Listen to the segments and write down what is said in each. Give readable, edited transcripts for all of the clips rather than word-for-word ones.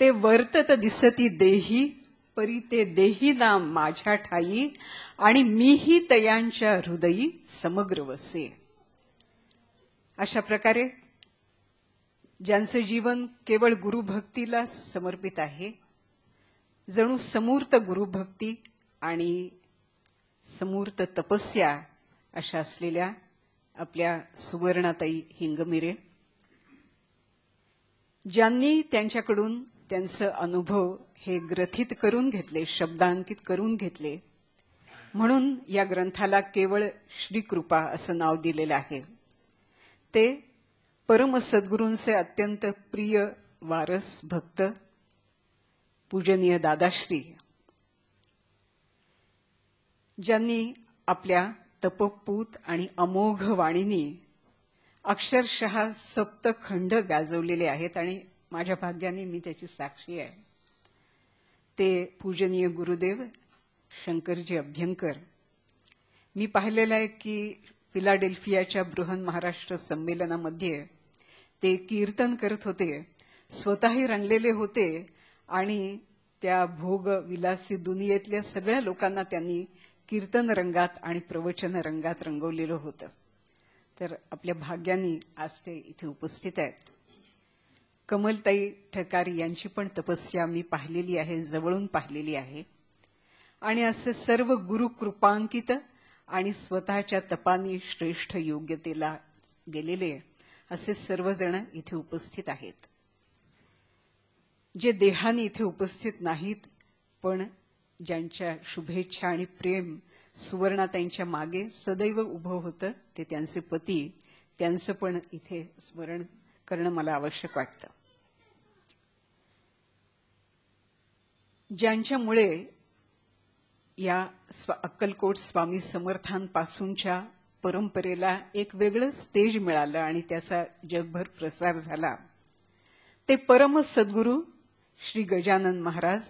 ते वर्तत दिसती देही, परी ते देही नाम माझ्या ठाई, आणि मीही तयांच्या हृदयी समग्र वसे. अशा प्रकारे ज्यांचं जीवन केवळ गुरुभक्तीला समर्पित आहे, जणू समूर्त गुरुभक्ती आणि समूर्त तपस्या अशा असलेल्या आपल्या सुवर्णाताई हिंगमिरे, ज्यांनी त्यांच्याकडून त्यांचे अनुभव हे ग्रथित करून घेतले, शब्दांकित करून घेतले, म्हणून या ग्रंथाला केवळ श्रीकृपा असं नाव दिलेलं आहे. ते परम सद्गुरूंचे अत्यंत प्रिय वारस भक्त पूजनीय दादाश्री, ज्यांनी आपल्या तपपूत आणि अमोघ वाणीने अक्षरशः सप्तखंड गाजवलेले आहेत आणि माझ्या भाग्याने मी त्याची साक्षी आहे. ते पूजनीय गुरुदेव शंकरजी अभ्यंकर. मी पाहिलेलं आहे की फिलाडेल्फियाच्या बृहन महाराष्ट्र संमेलनामध्ये ते कीर्तन करत होते, स्वतःही रंगलेले होते आणि त्या भोग विलासी दुनियेतल्या सगळ्या लोकांना त्यांनी कीर्तन रंगात आणि प्रवचन रंगात रंगवलेलं होतं. तर आपल्या भाग्याने आज ते इथे उपस्थित आहेत. कमलताई ठकारी यांची पण तपस्या मी पाहिलेली आहे, जवळून पाहिलेली आहे. आणि असे सर्व गुरुकृपांकित आणि स्वतःच्या तपानी श्रेष्ठ योग्यतेला गेलेले असे सर्वजण इथे उपस्थित आहेत. जे देहाने इथे उपस्थित नाहीत, पण ज्यांच्या शुभेच्छा आणि प्रेम सुवर्णाताईंच्या मागे सदैव उभं होतं, ते त्यांचे पती, त्यांचं पण इथे स्मरण करणं मला आवश्यक वाटतं. ज्यांच्यामुळे या अक्कलकोट स्वामी समर्थांपासूनच्या परंपरेला एक वेगळंच तेज मिळालं आणि त्याचा जगभर प्रसार झाला, ते परम सद्गुरू श्री गजानन महाराज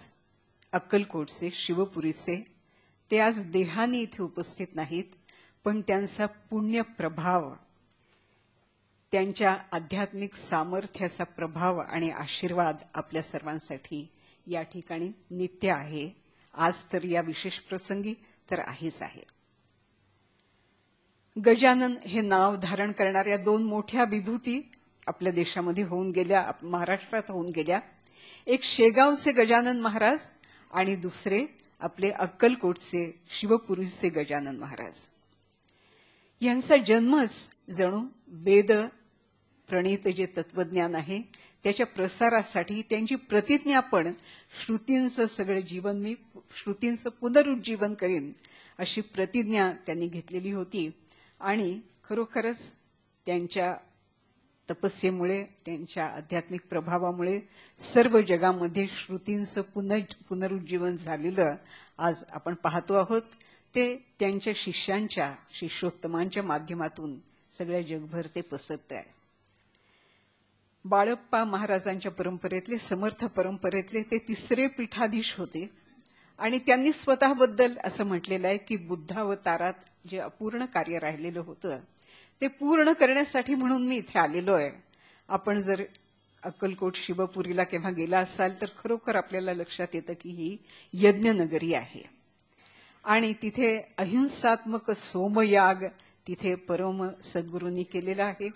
अक्कलकोटचे, शिवपुरीचे. ते आज देहाने इथे उपस्थित नाहीत, पण त्यांचा पुण्य प्रभाव, त्यांच्या आध्यात्मिक सामर्थ्याचा प्रभाव आणि आशीर्वाद आपल्या सर्वांसाठी या ठिकाणी नित्य आहे. आज तर या विशेष प्रसंगी तर आहेच आहे. गजानन हे नाव धारण करणाऱ्या दोन मोठ्या विभूती आपल्या देशामध्ये होऊन गेल्या, महाराष्ट्रात होऊन गेल्या. एक शेगावचे गजानन महाराज आणि दुसरे आपले अक्कलकोटचे, शिवपुरीचे गजानन महाराज. यांचा जन्मच जणू वेद प्रणीत जे तत्वज्ञान आहे त्याच्या प्रसारासाठी, त्यांची प्रतिज्ञा पण श्रुतींचं सगळं जीवन मी श्रुतींचं पुनरुज्जीवन करीन अशी प्रतिज्ञा त्यांनी घेतलेली होती. आणि खरोखरच त्यांच्या तपस्येमुळे, त्यांच्या आध्यात्मिक प्रभावामुळे सर्व जगामध्ये श्रुतींचं पुनरुज्जीवन झालेलं आज आपण पाहतो आहोत. ते त्यांच्या शिष्यांच्या, शिष्योत्तमांच्या माध्यमातून सगळ्या जगभर ते पसरत आहे. बाळप्पा महाराजांच्या परंपरेतले, समर्थ परंपरेतले ते तिसरे पीठाधीश होते आणि त्यांनी स्वतःबद्दल असं म्हटलेलं आहे की बुद्धावतारात जे अपूर्ण कार्य राहिलेलं होतं ते पूर्ण करण्यासाठी म्हणून मी इथे आलेलो आहे. आपण जर अक्कलकोट शिवपुरीला केव्हा गेला असाल तर खरोखर आपल्याला लक्षात येतं की ही यज्ञनगरी आहे आणि तिथे अहिंसात्मक सोमयाग तिथे परम सद्गुरूंनी केलेला आहे.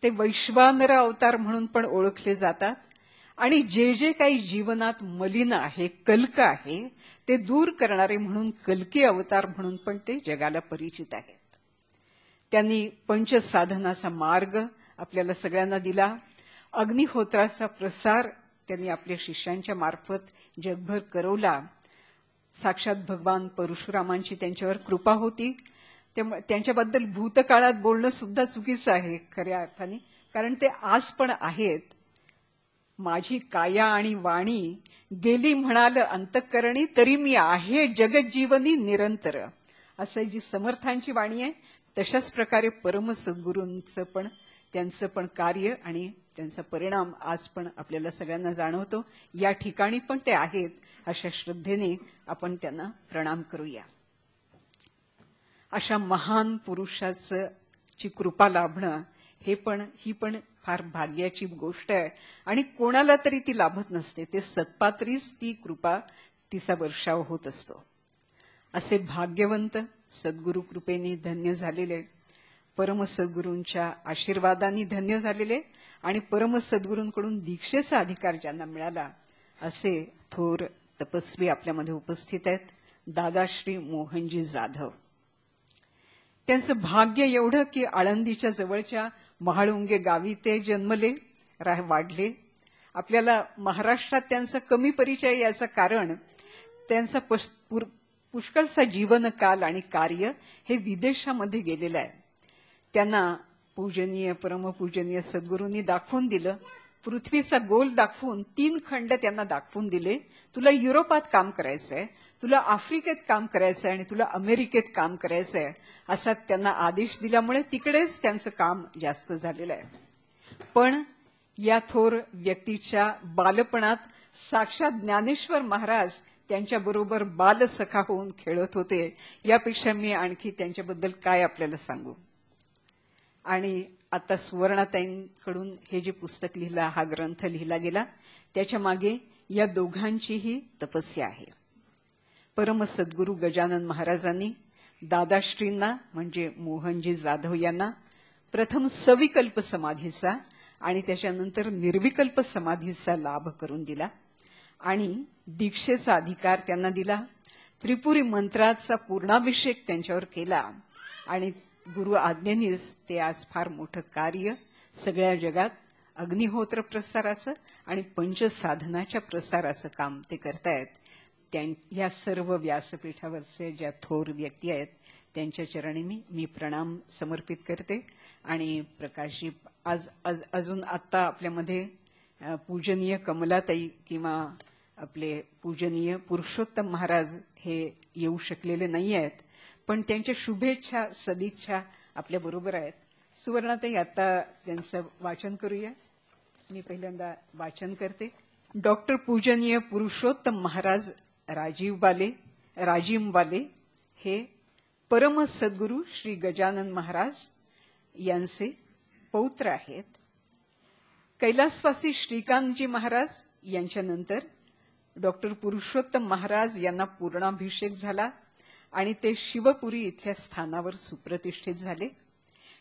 ते वैश्वानर अवतार म्हणून पण ओळखले जातात आणि जे जे काही जीवनात मलिन आहे, कल्क आहे, ते दूर करणारे म्हणून कल्की अवतार म्हणून पण ते जगाला परिचित आहेत. त्यांनी पंचसाधनाचा मार्ग आपल्याला सगळ्यांना दिला. अग्निहोत्राचा प्रसार त्यांनी आपल्या शिष्यांच्या मार्फत जगभर करवला. साक्षात भगवान परशुरामांची त्यांच्यावर कृपा होती. त्यामुळे त्यांच्याबद्दल भूतकाळात बोलणं सुद्धा चुकीचं आहे खऱ्या अर्थाने, कारण ते आज पण आहेत. माझी काया आणि वाणी गेली म्हणाल अंतःकरणी, तरी मी आहे जगज्जीवनी निरंतर. असं जी समर्थांची वाणी आहे, तशाच प्रकारे परम सद्गुरूंचं पण, त्यांचं पण कार्य आणि त्यांचा परिणाम आज पण आपल्याला सगळ्यांना जाणवतो. या ठिकाणी पण ते आहेत. अशा श्रद्धेने आपण त्यांना प्रणाम करूया. अशा महान पुरुषाची कृपा लाभणं ही पण फार भाग्याची गोष्ट आहे आणि कोणाला तरी ती लाभत नसते. ते सत्पात्रीच ती कृपा तिचा वर्षाव होत असतो. असे भाग्यवंत सद्गुरु कृपेने धन्य झालेले, परम सद्गुरूंच्या आशीर्वादाने धन्य झालेले आणि परम सद्गुरूंकडून दीक्षेचा अधिकार ज्यांना मिळाला असे थोर तपस्वी आपल्यामध्ये उपस्थित आहेत. दादाश्री मोहनजी जाधव. त्यांचं भाग्य एवढं की आळंदीच्या जवळच्या महाळुंगे गावी ते जन्मले, वाढले. आपल्याला महाराष्ट्रात त्यांचा कमी परिचय याचं कारण त्यांचा पुष्कळचा जीवनकाल आणि कार्य हे विदेशामध्ये गेलेलं आहे. त्यांना पूजनीय परमपूजनीय सद्गुरूंनी दाखवून दिलं, पृथ्वीचा गोल दाखवून 3 खंड त्यांना दाखवून दिले. तुला युरोपात काम करायचंय, तुला आफ्रिकेत काम करायचंय आणि तुला अमेरिकेत काम करायचंय असा त्यांना आदेश दिल्यामुळे तिकडेच त्यांचं काम जास्त झालेलं आहे. पण या थोर व्यक्तीच्या बालपणात साक्षात ज्ञानेश्वर महाराज त्यांच्याबरोबर बालसखा होऊन खेळत होते. यापेक्षा मी आणखी त्यांच्याबद्दल काय आपल्याला सांगू. आणि आता सुवर्णाताईंकडून हे जे पुस्तक लिहिलं, हा ग्रंथ लिहिला गेला, त्याच्या मागे या दोघांचीही तपस्या आहे. परम सद्गुरू गजानन महाराजांनी दादाश्रींना म्हणजे मोहनजी जाधव यांना प्रथम सविकल्प समाधीचा आणि त्याच्यानंतर निर्विकल्प समाधीचा लाभ करून दिला आणि दीक्षेचा अधिकार त्यांना दिला. त्रिपुरी मंत्राचा पूर्णाभिषेक त्यांच्यावर केला आणि गुरु आज्ञेनेच ते आज फार मोठं कार्य सगळ्या जगात अग्निहोत्र प्रसाराचं आणि पंचसाधनाच्या प्रसाराचं काम ते करतायत. या सर्व व्यासपीठावरचे ज्या थोर व्यक्ती आहेत त्यांच्या चरणी मी प्रणाम समर्पित करते. आणि प्रकाशजी अजून आता आपल्यामध्ये पूजनीय कमलाताई किंवा आपले पूजनीय पुरुषोत्तम महाराज हे येऊ शकलेले नाही आहेत, पण त्यांच्या शुभेच्छा सदिच्छा आपल्या बरोबर आहेत. सुवर्णाताई, आता त्यांचं वाचन करूया. मी पहिल्यांदा वाचन करते. डॉक्टर पूजनीय पुरुषोत्तम महाराज राजीमवाले हे परम सद्गुरू श्री गजानन महाराज यांचे पौत्र आहेत. कैलासवासी श्रीकांतजी महाराज यांच्यानंतर डॉक्टर पुरुषोत्तम महाराज यांना पूर्णाभिषेक झाला आणि ते शिवपुरी इथल्या स्थानावर सुप्रतिष्ठित झाले.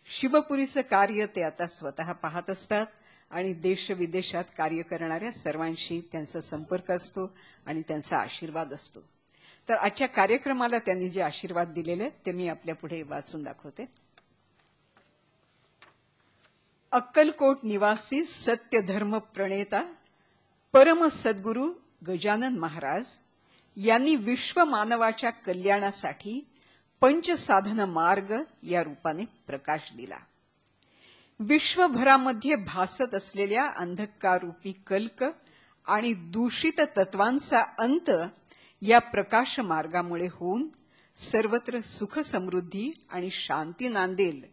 शिवपुरीचं कार्य ते आता स्वतः पाहत असतात आणि देशविदेशात कार्य करणाऱ्या सर्वांशी त्यांचा संपर्क असतो आणि त्यांचा आशीर्वाद असतो. तर आजच्या कार्यक्रमाला त्यांनी जे आशीर्वाद दिलेले ते मी आपल्या पुढे वाचून दाखवते. अक्कलकोट निवासी सत्य धर्म प्रणेता परम सद्गुरू गजानन महाराज यांनी विश्व मानवाच्या कल्याणासाठी पंचसाधन मार्ग या रूपाने प्रकाश दिला. विश्वभरामध्ये भासत असलेल्या अंधकाररूपी कल्क आणि दूषित तत्वांचा अंत या प्रकाश मार्गामुळे होऊन सर्वत्र सुख समृद्धी आणि शांती नांदेल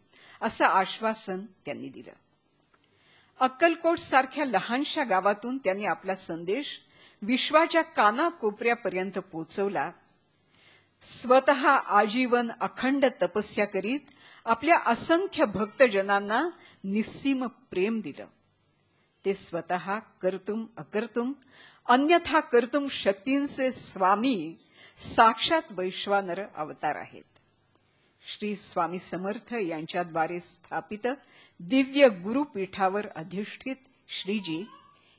असं आश्वासन त्यांनी दिलं. अक्कलकोट सारख्या लहानशा गावातून त्यांनी आपला संदेश विश्वाच्या कानाकोपऱ्यापर्यंत पोहोचवला. स्वतः आजीवन अखंड तपस्या करीत आपल्या असंख्य भक्तजनांना निस्सीम प्रेम दिलं. ते स्वतः कर्तुम अकर्तुम अन्यथा कर्तुम शक्तींचे स्वामी साक्षात वैश्वानर अवतार आहेत. श्री स्वामी समर्थ यांच्याद्वारे स्थापित दिव्य गुरुपीठावर अधिष्ठित श्रीजी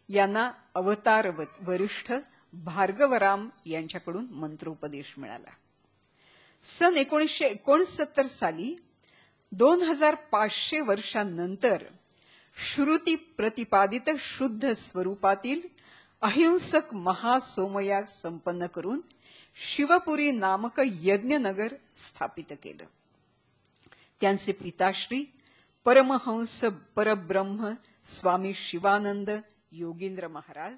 यांना अवतार वरिष्ठ भार्गवराम यांच्याकडून मंत्रोपदेश मिळाला. सन 1969 साली 2500 वर्षांनंतर श्रुती प्रतिपादित शुद्ध स्वरूपातील अहिंसक महासोमयाग संपन्न करून शिवपुरी नामक यज्ञनगर स्थापित केलं. त्यांचे पिताश्री परमहंस परब्रह्म स्वामी शिवानंद योगींद्र महाराज